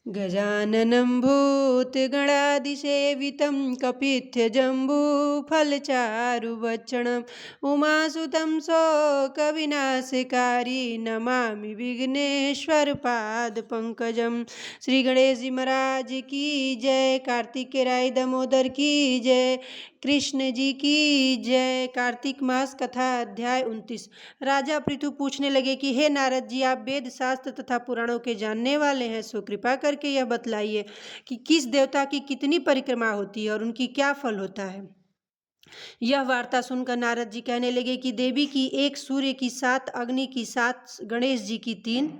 गजाननं भूतगणादिसेवितं कपित्थजम्बूफलचारुभक्षणम् उमासुतं शोकविनाशकारी नमामि विघ्नेश्वरपादपङ्कजं। श्री गणेश जी महाराज की जय। कार्तिकेय राय दामोदर की जय। कृष्ण जी की जय। कार्तिक मास कथा अध्याय 29। राजा पृथु पूछने लगे कि हे नारद जी, आप वेद शास्त्र तथा पुराणों के जानने वाले हैं, सो कृपा करके यह बतलाइए कि किस देवता की कितनी परिक्रमा होती है और उनकी क्या फल होता है। यह वार्ता सुनकर नारद जी कहने लगे कि देवी की 1, सूर्य की 7, अग्नि की 7, गणेश जी की 3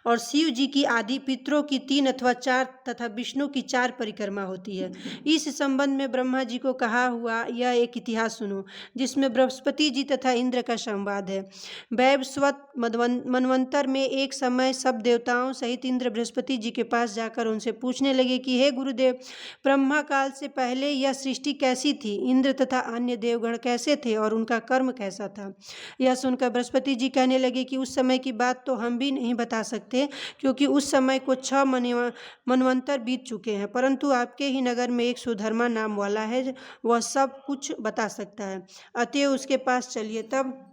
और शिव जी की आदि पितरों की 3 अथवा 4 तथा विष्णु की 4 परिक्रमा होती है। इस संबंध में ब्रह्मा जी को कहा हुआ यह एक इतिहास सुनो, जिसमें बृहस्पति जी तथा इंद्र का संवाद है। वैवस्वत मनवंतर में एक समय सब देवताओं सहित इंद्र बृहस्पति जी के पास जाकर उनसे पूछने लगे कि हे गुरुदेव, ब्रह्मा काल से पहले यह सृष्टि कैसी थी, इंद्र तथा अन्य देवगण कैसे थे और उनका कर्म कैसा था। यह सुनकर बृहस्पति जी कहने लगे कि उस समय की बात तो हम भी नहीं बता सकते, क्योंकि उस समय को 6 मनवंतर बीत चुके हैं, परंतु आपके ही नगर में एक सुधर्मा नाम वाला है, वह सब कुछ बता सकता है, अतएव उसके पास चलिए। तब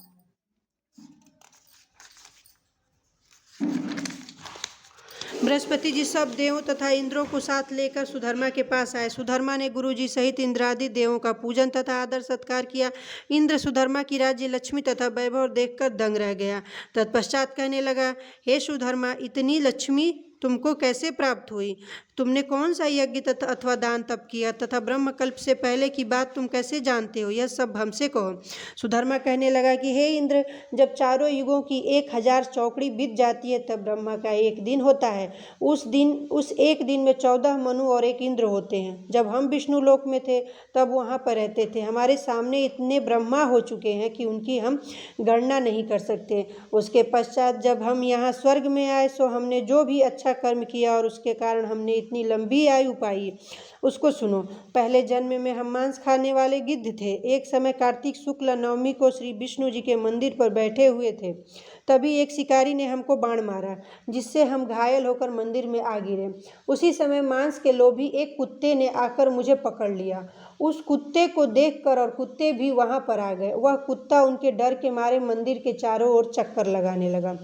बृहस्पति जी सब देवों तथा इंद्रों को साथ लेकर सुधर्मा के पास आए। सुधर्मा ने गुरु जी सहित इंद्रादि देवों का पूजन तथा आदर सत्कार किया। इंद्र सुधर्मा की राज्य लक्ष्मी तथा वैभव देखकर दंग रह गया। तत्पश्चात कहने लगा, हे सुधर्मा, इतनी लक्ष्मी तुमको कैसे प्राप्त हुई? तुमने कौन सा यज्ञ तथा अथवा दान तप किया तथा ब्रह्मकल्प से पहले की बात तुम कैसे जानते हो? यह सब हमसे कहो। सुधर्मा कहने लगा कि हे इंद्र, जब चारों युगों की 1000 चौकड़ी बीत जाती है तब ब्रह्मा का एक दिन होता है। उस एक दिन में 14 मनु और 1 इंद्र होते हैं। जब हम विष्णु लोक में थे तब वहाँ पर रहते थे। हमारे सामने इतने ब्रह्मा हो चुके हैं कि उनकी हम गणना नहीं कर सकते। उसके पश्चात जब हम यहाँ स्वर्ग में आए सो हमने जो भी अच्छा कर्म किया और उसके कारण हमने इतनी लंबी आयु पाई, उसको सुनो। पहले जन्म में हम मांस खाने वाले गिद्ध थे। एक समय कार्तिक शुक्ल नवमी को श्री विष्णु जी के मंदिर पर बैठे हुए थे, तभी एक शिकारी ने हमको बाण मारा, जिससे हम घायल होकर मंदिर में आ गिरे। उसी समय मांस के लोभी एक कुत्ते ने आकर मुझे पकड़ लिया। उस कुत्ते को देखकर और कुत्ते भी वहां पर आ गए। वह कुत्ता उनके डर के मारे मंदिर के चारों ओर चक्कर लगाने लगा।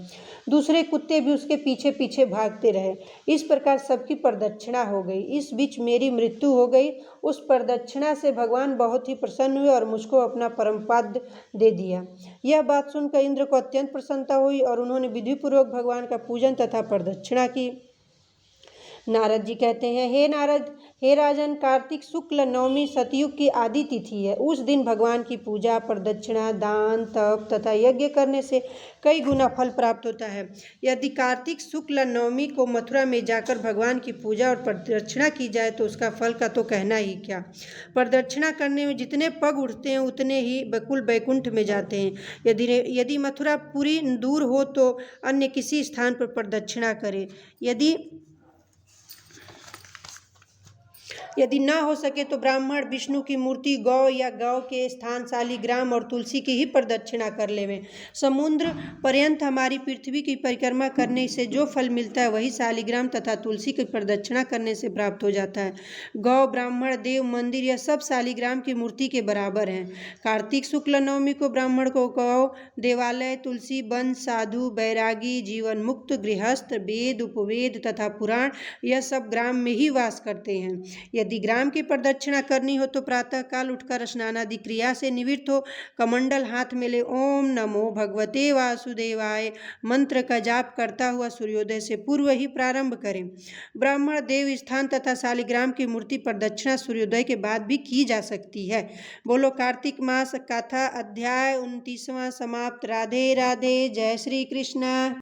दूसरे कुत्ते भी उसके पीछे पीछे भागते रहे। इस प्रकार सबकी प्रदक्षिणा हो गई। इस बीच मेरी मृत्यु हो गई। उस प्रदक्षिणा से भगवान बहुत ही प्रसन्न हुए और मुझको अपना परमपद दे दिया। यह बात सुनकर इंद्र को अत्यंत प्रसन्नता हुई और उन्होंने विधिपूर्वक भगवान का पूजन तथा प्रदक्षिणा की। नारद जी कहते हैं, हे नारद, हे राजन, कार्तिक शुक्ल नवमी सतयुग की आदि तिथि है। उस दिन भगवान की पूजा, प्रदक्षिणा, दान, तप तथा यज्ञ करने से कई गुना फल प्राप्त होता है। यदि कार्तिक शुक्ल नवमी को मथुरा में जाकर भगवान की पूजा और प्रदक्षिणा की जाए तो उसका फल का तो कहना ही क्या। प्रदक्षिणा करने में जितने पग उठते हैं उतने ही बकुल बैकुंठ में जाते हैं। यदि मथुरा पूरी दूर हो तो अन्य किसी स्थान पर प्रदक्षिणा करें। यदि न हो सके तो ब्राह्मण, विष्णु की मूर्ति, गौ या गौ के स्थान शालिग्राम और तुलसी की ही प्रदक्षिणा कर लेवें। समुद्र पर्यंत हमारी पृथ्वी की परिक्रमा करने से जो फल मिलता है वही शालिग्राम तथा तुलसी की प्रदक्षिणा करने से प्राप्त हो जाता है। गौ, ब्राह्मण, देव, मंदिर यह सब शालिग्राम की मूर्ति के बराबर हैं। कार्तिक शुक्ल नवमी को ब्राह्मण को गौ, देवालय, तुलसी, वन, साधु, बैरागी, जीवन मुक्त, गृहस्थ, वेद, उपवेद तथा पुराण यह सब ग्राम में ही वास करते हैं। यदि ग्राम की प्रदक्षिणा करनी हो तो प्रातः काल उठकर स्नानादि क्रिया से निवृत्त हो कमंडल हाथ में ले ओम नमो भगवते वासुदेवाय मंत्र का जाप करता हुआ सूर्योदय से पूर्व ही प्रारंभ करें। ब्राह्मण, देव स्थान तथा शालिग्राम की मूर्ति प्रदक्षिणा सूर्योदय के बाद भी की जा सकती है। बोलो कार्तिक मास कथा अध्याय 29वां समाप्त। राधे राधे। जय श्री कृष्ण।